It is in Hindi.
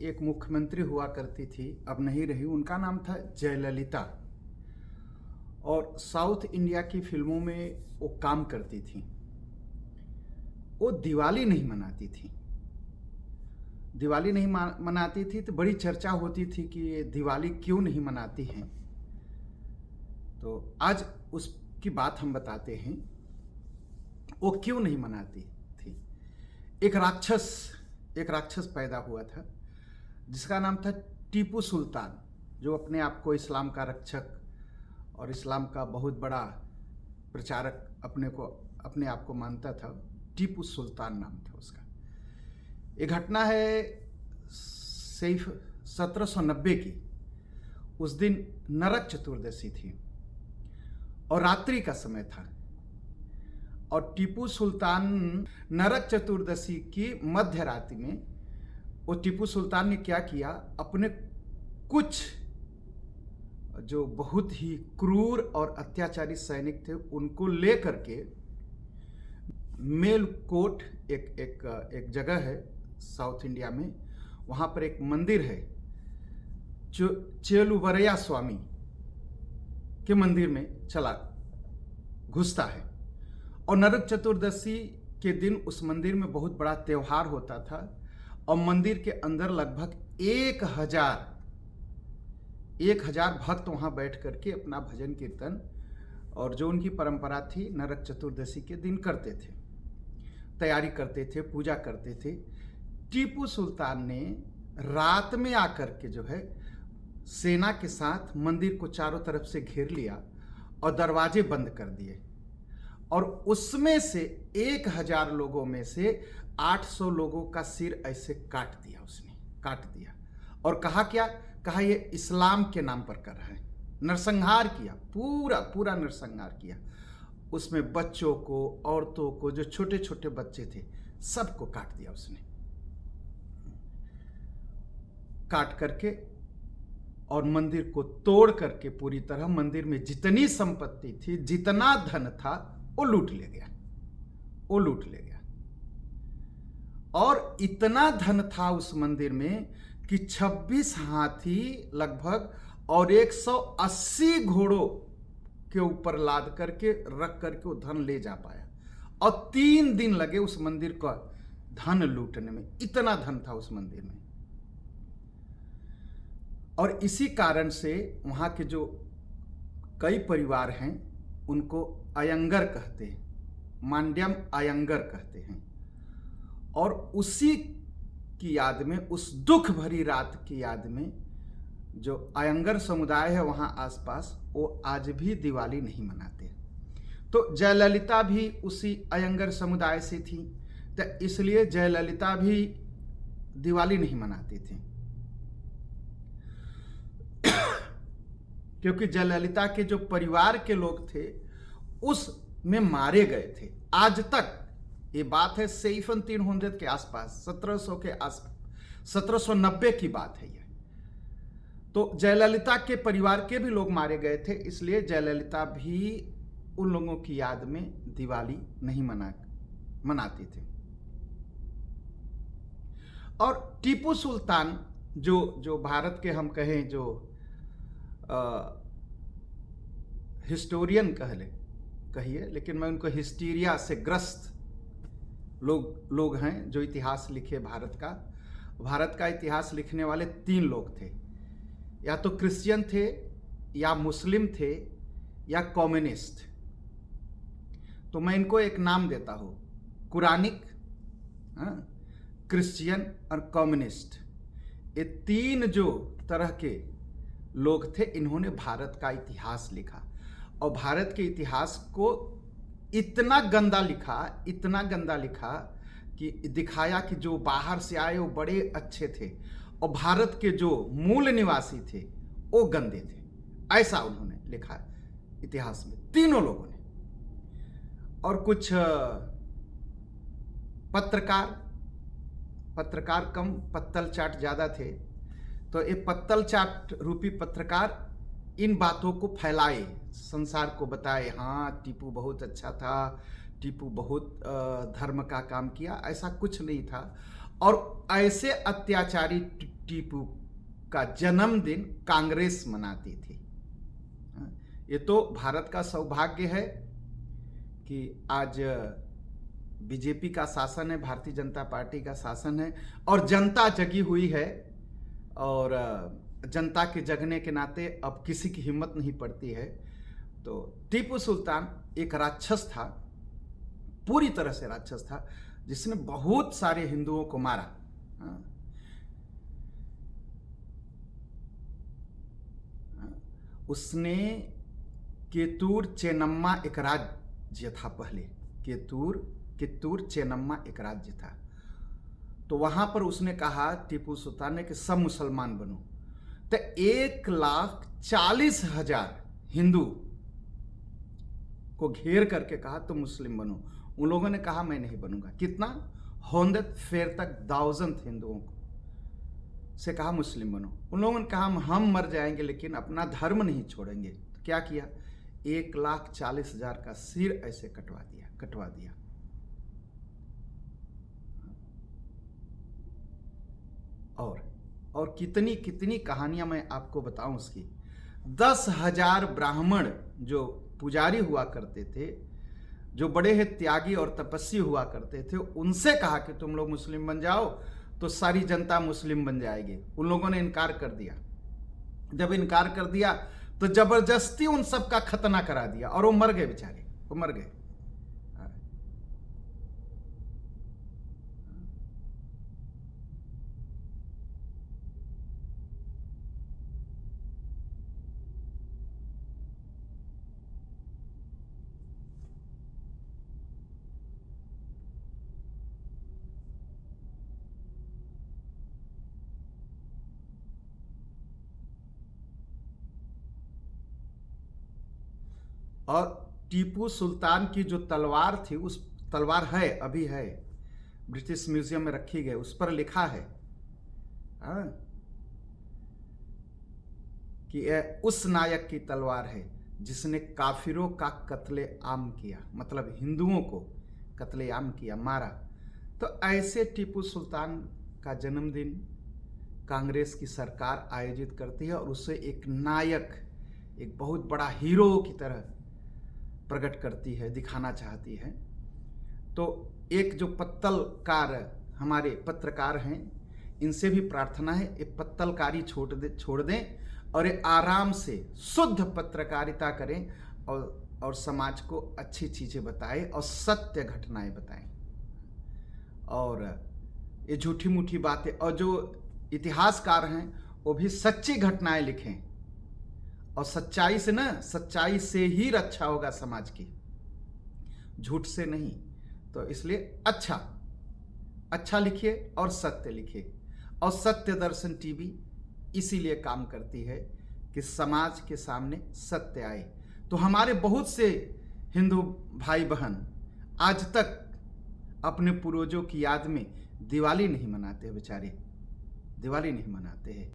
एक मुख्यमंत्री हुआ करती थी, अब नहीं रही। उनका नाम था जयललिता, और साउथ इंडिया की फिल्मों में वो काम करती थी। वो दिवाली नहीं मनाती थी। दिवाली नहीं मनाती थी तो बड़ी चर्चा होती थी कि ये दिवाली क्यों नहीं मनाती हैं। तो आज उसकी बात हम बताते हैं, वो क्यों नहीं मनाती थी। एक राक्षस पैदा हुआ था जिसका नाम था टीपू सुल्तान, जो अपने आप को इस्लाम का रक्षक और इस्लाम का बहुत बड़ा प्रचारक अपने आप को मानता था। टीपू सुल्तान नाम था उसका। ये घटना है सिर्फ 1790 की। उस दिन नरक चतुर्दशी थी और रात्रि का समय था, और टीपू सुल्तान नरक चतुर्दशी की मध्य रात्रि में वो टीपू सुल्तान ने क्या किया, अपने कुछ जो बहुत ही क्रूर और अत्याचारी सैनिक थे उनको लेकर के मेलकोट एक जगह है साउथ इंडिया में, वहां पर एक मंदिर है जो चेलुवरैया स्वामी के मंदिर में घुसता है। और नरक चतुर्दशी के दिन उस मंदिर में बहुत बड़ा त्योहार होता था, और मंदिर के अंदर लगभग 1000 भक्त वहां बैठ करके अपना भजन कीर्तन और जो उनकी परंपरा थी नरक चतुर्दशी के दिन करते थे, तैयारी करते थे, पूजा करते थे। टीपू सुल्तान ने रात में आकर के जो है सेना के साथ मंदिर को चारों तरफ से घेर लिया और दरवाजे बंद कर दिए, और उसमें से 1000 लोगों में से 800 लोगों का सिर ऐसे काट दिया उसने, और कहा ये इस्लाम के नाम पर कर रहा है। नरसंहार किया, पूरा नरसंहार किया। उसमें बच्चों को, औरतों को, जो छोटे छोटे बच्चे थे सबको काट दिया उसने। काट करके और मंदिर को तोड़ करके पूरी तरह मंदिर में जितनी संपत्ति थी, जितना धन था, वो लूट ले गया। और इतना धन था उस मंदिर में कि 26 हाथी लगभग और 180 घोड़ों के ऊपर लाद करके रख करके वो धन ले जा पाया, और 3 दिन लगे उस मंदिर का धन लूटने में। इतना धन था उस मंदिर में। और इसी कारण से वहां के जो कई परिवार हैं उनको अयंगर कहते हैं, मांड्यम अयंगर कहते हैं। और उसी की याद में, उस दुख भरी रात की याद में, जो अयंगर समुदाय है वहां आसपास, वो आज भी दिवाली नहीं मनाते। तो जयललिता भी उसी अयंगर समुदाय से थी, तो इसलिए जयललिता भी दिवाली नहीं मनाती थी, क्योंकि जयललिता के जो परिवार के लोग थे उसमें मारे गए थे। आज तक ये बात है 1700 के आसपास, 1700 के आसपास, 1790 की बात है ये। तो जयललिता के परिवार के भी लोग मारे गए थे, इसलिए जयललिता भी उन लोगों की याद में दिवाली नहीं मनाती थी। और टीपू सुल्तान जो भारत के हम कहें जो हिस्टोरियन कहिए, लेकिन मैं उनको हिस्टीरिया से ग्रस्त लोग हैं जो इतिहास लिखे भारत का इतिहास लिखने वाले 3 लोग थे। या तो क्रिश्चियन थे, या मुस्लिम थे, या कम्युनिस्ट। तो मैं इनको एक नाम देता हूं, कुरानिक, क्रिश्चियन और कम्युनिस्ट। ये 3 जो तरह के लोग थे, इन्होंने भारत का इतिहास लिखा, और भारत के इतिहास को इतना गंदा लिखा कि दिखाया कि जो बाहर से आए वो बड़े अच्छे थे, और भारत के जो मूल निवासी थे वो गंदे थे। ऐसा उन्होंने लिखा इतिहास में, तीनों लोगों ने। और कुछ पत्रकार कम, पत्तल चाट ज्यादा थे। तो ये पत्तल चाट रूपी पत्रकार इन बातों को फैलाए, संसार को बताए, हाँ टीपू बहुत अच्छा था, टीपू बहुत धर्म का काम किया। ऐसा कुछ नहीं था। और ऐसे अत्याचारी टीपू का जन्मदिन कांग्रेस मनाती थी। ये तो भारत का सौभाग्य है कि आज बीजेपी का शासन है, भारतीय जनता पार्टी का शासन है और जनता जगी हुई है। और जनता के जगने के नाते अब किसी की हिम्मत नहीं पड़ती है। तो टीपू सुल्तान एक राक्षस था, पूरी तरह से राक्षस था, जिसने बहुत सारे हिंदुओं को मारा। उसने केतुर चेन्नम्मा एक राज्य था पहले, कित्तूर चेन्नम्मा एक राज्य था। तो वहां पर उसने कहा टीपू सुल्तान ने कि सब मुसलमान बनो। तो 1,40,000 हिंदू को घेर करके कहा तुम मुस्लिम बनो। उन लोगों ने कहा मैं नहीं बनूंगा। कितना 100,000 हिंदुओं को से कहा मुस्लिम बनो। उन लोगों ने कहा हम मर जाएंगे लेकिन अपना धर्म नहीं छोड़ेंगे। तो क्या किया, 1,40,000 का सिर ऐसे कटवा दिया। और कितनी कितनी कहानियां मैं आपको बताऊं उसकी। 10,000 ब्राह्मण जो पुजारी हुआ करते थे, जो बड़े ही त्यागी और तपस्वी हुआ करते थे, उनसे कहा कि तुम लोग मुस्लिम बन जाओ तो सारी जनता मुस्लिम बन जाएगी। उन लोगों ने इनकार कर दिया। जब इनकार कर दिया तो जबरदस्ती उन सब का खतना करा दिया और वो मर गए, बेचारे वो मर गए। और टीपू सुल्तान की जो तलवार थी, उस तलवार है, अभी है, ब्रिटिश म्यूजियम में रखी गई। उस पर लिखा है कि यह उस नायक की तलवार है जिसने काफिरों का कत्ले आम किया, मतलब हिंदुओं को कत्ले आम किया, मारा। तो ऐसे टीपू सुल्तान का जन्मदिन कांग्रेस की सरकार आयोजित करती है और उसे एक नायक, एक बहुत बड़ा हीरो की तरह प्रकट करती है, दिखाना चाहती है। तो एक जो पत्तलकार हमारे पत्रकार हैं, इनसे भी प्रार्थना है ये पत्तलकारी छोड़ दें और ये आराम से शुद्ध पत्रकारिता करें और समाज को अच्छी चीजें बताएं और सत्य घटनाएं बताएं। और ये झूठी मूठी बातें, और जो इतिहासकार हैं वो भी सच्ची घटनाएं लिखें। और सच्चाई से ना, सच्चाई से ही रक्षा होगा समाज की, झूठ से नहीं। तो इसलिए अच्छा लिखिए और सत्य लिखिए। और सत्य दर्शन टीवी इसीलिए काम करती है कि समाज के सामने सत्य आए। तो हमारे बहुत से हिंदू भाई बहन आज तक अपने पूर्वजों की याद में दिवाली नहीं मनाते, बेचारे दिवाली नहीं मनाते हैं।